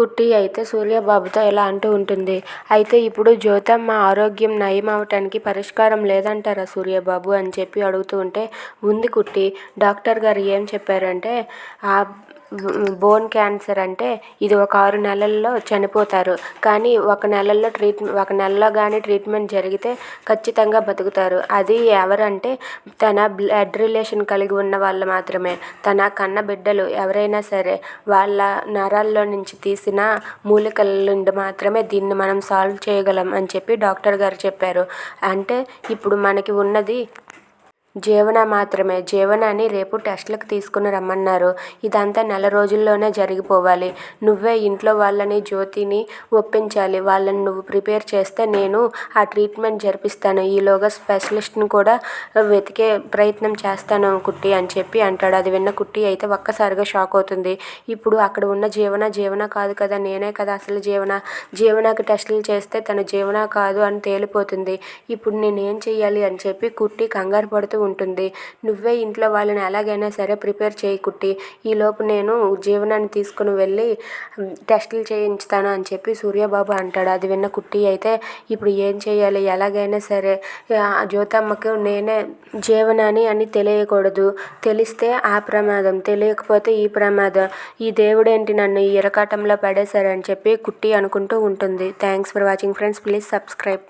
కుట్టి అయితే సూర్యబాబుతో ఇలా అంటూ ఉంటుంది. అయితే ఇప్పుడు జ్యోతమ్మ ఆరోగ్యం నయం అవటానికి పరిష్కారం లేదంటారా సూర్యబాబు అని చెప్పి అడుగుతూ ఉంటే, ఉంది కుట్టి. డాక్టర్ గారు ఏం చెప్పారంటే ఆ బోన్ క్యాన్సర్ అంటే ఇది ఒక 6 నెలల్లో చనిపోతారు. కానీ ఒక నెలలో కానీ ట్రీట్మెంట్ జరిగితే ఖచ్చితంగా బతుకుతారు. అది ఎవరంటే తన బ్లడ్ రిలేషన్ కలిగి ఉన్న వాళ్ళు మాత్రమే. తన కన్న బిడ్డలు ఎవరైనా సరే వాళ్ళ నరాల్లో నుంచి తీసిన మూలికల నుండి మాత్రమే దీన్ని మనం సాల్వ్ చేయగలం అని చెప్పి డాక్టర్ గారు చెప్పారు. అంటే ఇప్పుడు మనకి ఉన్నది జీవన మాత్రమే. జీవనాన్ని రేపు టెస్టులకు తీసుకుని రమ్మన్నారు. ఇదంతా నెల రోజుల్లోనే జరిగిపోవాలి. నువ్వే ఇంట్లో వాళ్ళని జ్యోతిని ఒప్పించాలి. వాళ్ళని నువ్వు ప్రిపేర్ చేస్తే నేను ఆ ట్రీట్మెంట్ జరిపిస్తాను. ఈలోగా స్పెషలిస్ట్ని కూడా వెతికే ప్రయత్నం చేస్తాను కుట్టి అని చెప్పి అంటాడు. అది విన్న కుట్టి అయితే ఒక్కసారిగా షాక్ అవుతుంది. ఇప్పుడు అక్కడ ఉన్న జీవన కాదు కదా, నేనే కదా అసలు జీవనకి టెస్టులు చేస్తే తన జీవన కాదు అని తేలిపోతుంది. ఇప్పుడు నేనేం చెయ్యాలి అని చెప్పి కుట్టి కంగారు పడుతూ ఉంటుంది. నువ్వే ఇంట్లో వాళ్ళని ఎలాగైనా సరే ప్రిపేర్ చేయి కుట్టి. ఈలోపు నేను జీవనాన్ని తీసుకుని వెళ్ళి టెస్టులు చేయించుతాను అని చెప్పి సూర్యబాబు అంటాడు. అది విన్న కుట్టి అయితే ఇప్పుడు ఏం చేయాలి, ఎలాగైనా సరే జ్యోతమ్మకు నేనే జీవనాని అని తెలియకూడదు. తెలిస్తే ఆ ప్రమాదం, తెలియకపోతే ఈ ప్రమాదం. ఈ దేవుడేంటి నన్ను ఈ ఇరకాటంలో పడేశారని చెప్పి కుట్టి అనుకుంటూ ఉంటుంది. Thanks for watching friends. Please subscribe.